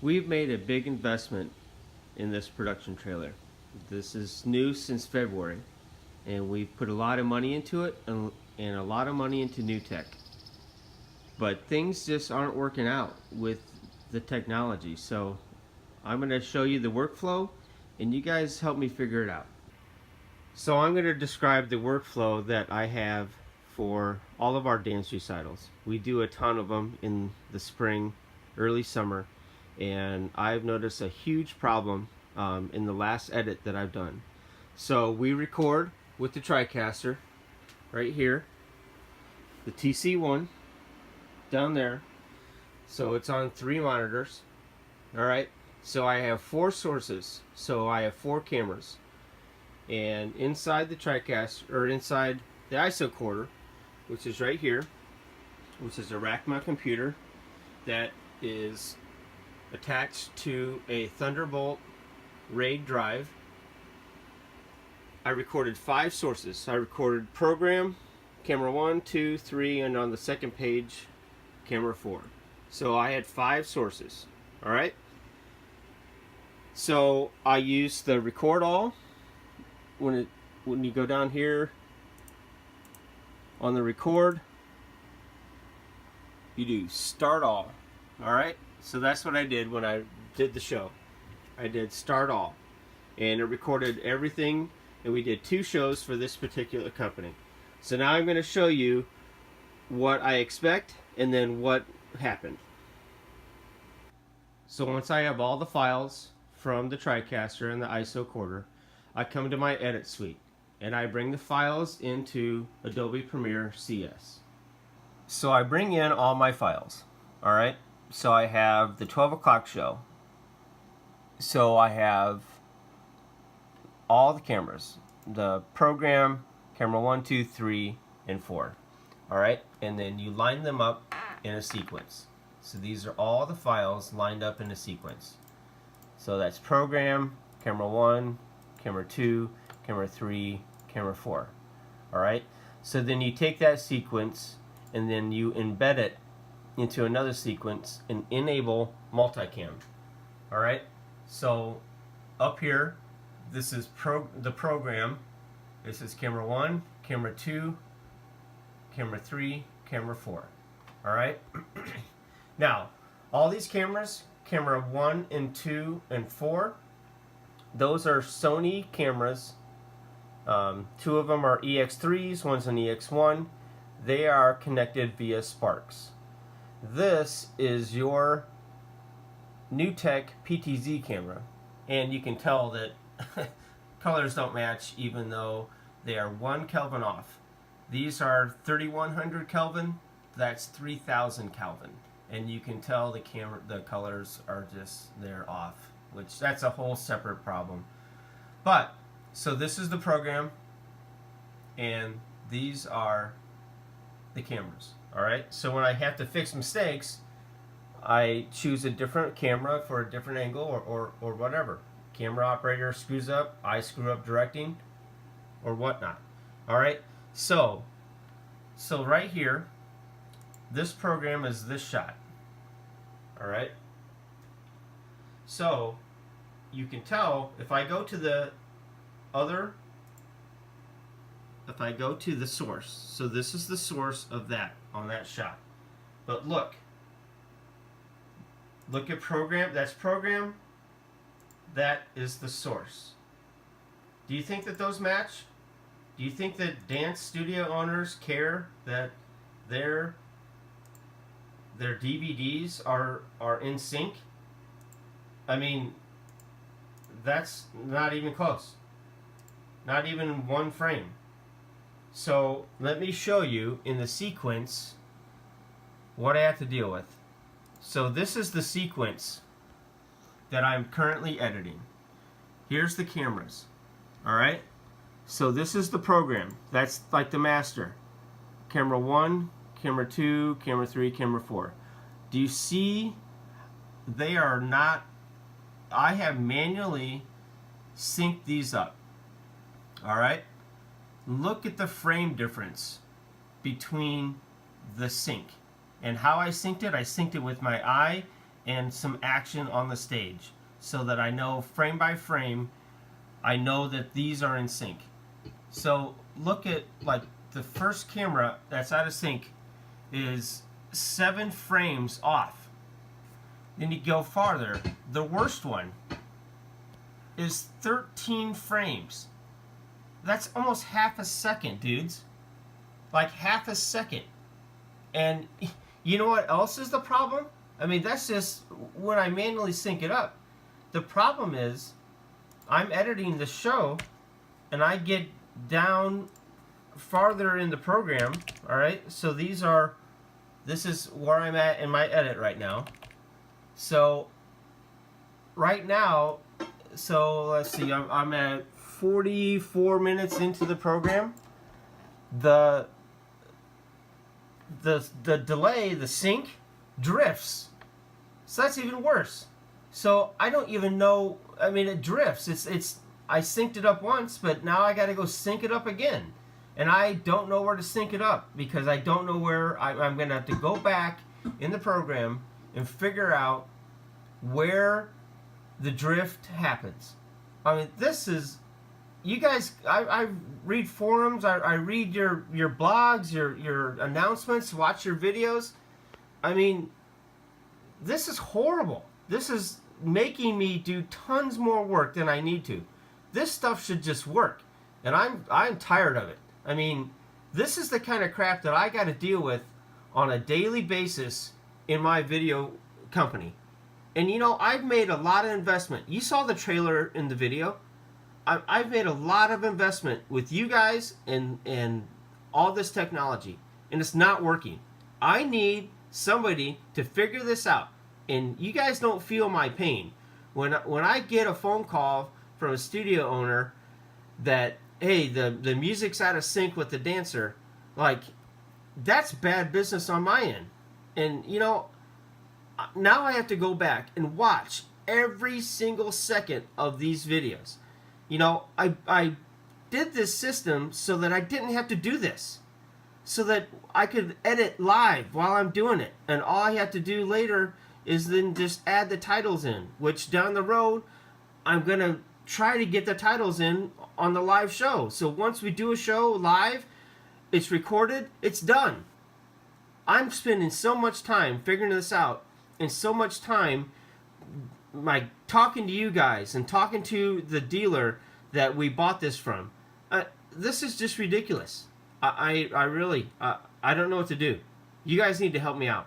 We've made a big investment in this production trailer. This is new since February, and we've put a lot of money into it and a lot of money into NewTek. But things just aren't working out with the technology, so I'm going to show you the workflow and you guys help me figure it out. So I'm going to describe the workflow that I have for all of our dance recitals. We do a ton of them in the spring, early summer, and I've noticed a huge problem in the last edit that I've done. So we record with the Tricaster right here, the TC1 down there. So it's on 3 monitors. Alright, so I have 4 sources, so I have 4 cameras. And inside the Tricaster, or inside the IsoCorder, which is right here, which is a rack mount computer that is attached to a Thunderbolt RAID drive. I recorded 5 sources. I recorded program, camera 1, 2, 3, and on the second page, camera 4. So I had 5 sources. Alright? So I use the record all. When you go down here on the record, you do start all. Alright? So that's what I did when I did the show. I did start all. And it recorded everything, and we did 2 shows for this particular company. So now I'm going to show you what I expect and then what happened. So once I have all the files from the Tricaster and the IsoCorder, I come to my edit suite and I bring the files into Adobe Premiere CS. So I bring in all my files. Alright, so I have the 12 o'clock show. So I have all the cameras, the program, camera 1, 2, 3, and 4. Alright, and then you line them up in a sequence. So these are all the files lined up in a sequence. So that's program, camera 1, camera 2, camera 3, camera 4. Alright, so then you take that sequence and then you embed it into another sequence and enable multicam. Alright, so up here, this is the program. This is camera 1, camera 2, camera 3, camera 4. Alright, now all these cameras, camera 1 and 2 and 4, those are Sony cameras. 2 of them are EX3s, one's an EX1. They are connected via Sparks. This is your NewTek PTZ camera, and you can tell that colors don't match even though they are 1 Kelvin off. These are 3100 Kelvin, that's 3000 Kelvin, and you can tell the colors are just, they're off, which that's a whole separate problem. But so this is the program and these are the cameras. Alright, so when I have to fix mistakes, I choose a different camera for a different angle or whatever. Camera operator screws up, I screw up directing, or whatnot. Alright, so right here, this program is this shot. Alright, so you can tell if I go to the source, so this is the source of that on that shot. But look at program, that's program, that is the source. Do you think that those match? Do you think that dance studio owners care that their DVDs are in sync? I mean, that's not even close. Not even 1 frame. So let me show you in the sequence what I have to deal with. So this is the sequence that I'm currently editing. Here's the cameras. Alright? So this is the program. That's like the master. Camera 1, camera 2, camera 3, camera 4. Do you see they are not, I have manually synced these up. Alright? Look at the frame difference between the sync. And how I synced it with my eye and some action on the stage so that I know frame by frame, I know that these are in sync. So look at like the first camera that's out of sync is 7 frames off. Then you go farther, the worst one is 13 frames. That's almost half a second, dudes. Like half a second. And you know what else is the problem? I mean, that's just when I manually sync it up. The problem is I'm editing the show and I get down farther in the program. All right, so this is where I'm at in my edit right now. So right now, so let's see, I'm at 44 minutes into the program. The delay, the sync, drifts. So that's even worse. So I don't even know, I mean, it drifts. I synced it up once, but now I got to go sync it up again. And I don't know where to sync it up because I don't know where. I'm going to have to go back in the program and figure out where the drift happens. I mean, this is, you guys, I read forums, I read your blogs, your announcements, watch your videos. I mean, this is horrible. This is making me do tons more work than I need to. This stuff should just work, and I'm tired of it. I mean, this is the kind of crap that I got to deal with on a daily basis in my video company. And you know, I've made a lot of investment. You saw the trailer in the video. I've made a lot of investment with you guys and all this technology, and it's not working. I need somebody to figure this out, and you guys don't feel my pain. When I get a phone call from a studio owner that, hey, the music's out of sync with the dancer, like, that's bad business on my end. And you know, now I have to go back and watch every single second of these videos. You know, I did this system so that I didn't have to do this, so that I could edit live while I'm doing it, and all I have to do later is then just add the titles in, which down the road I'm gonna try to get the titles in on the live show. So once we do a show live, it's recorded, it's done. I'm spending so much time figuring this out, and so much time talking to you guys and talking to the dealer that we bought this from. This is just ridiculous. I really, I don't know what to do. You guys need to help me out.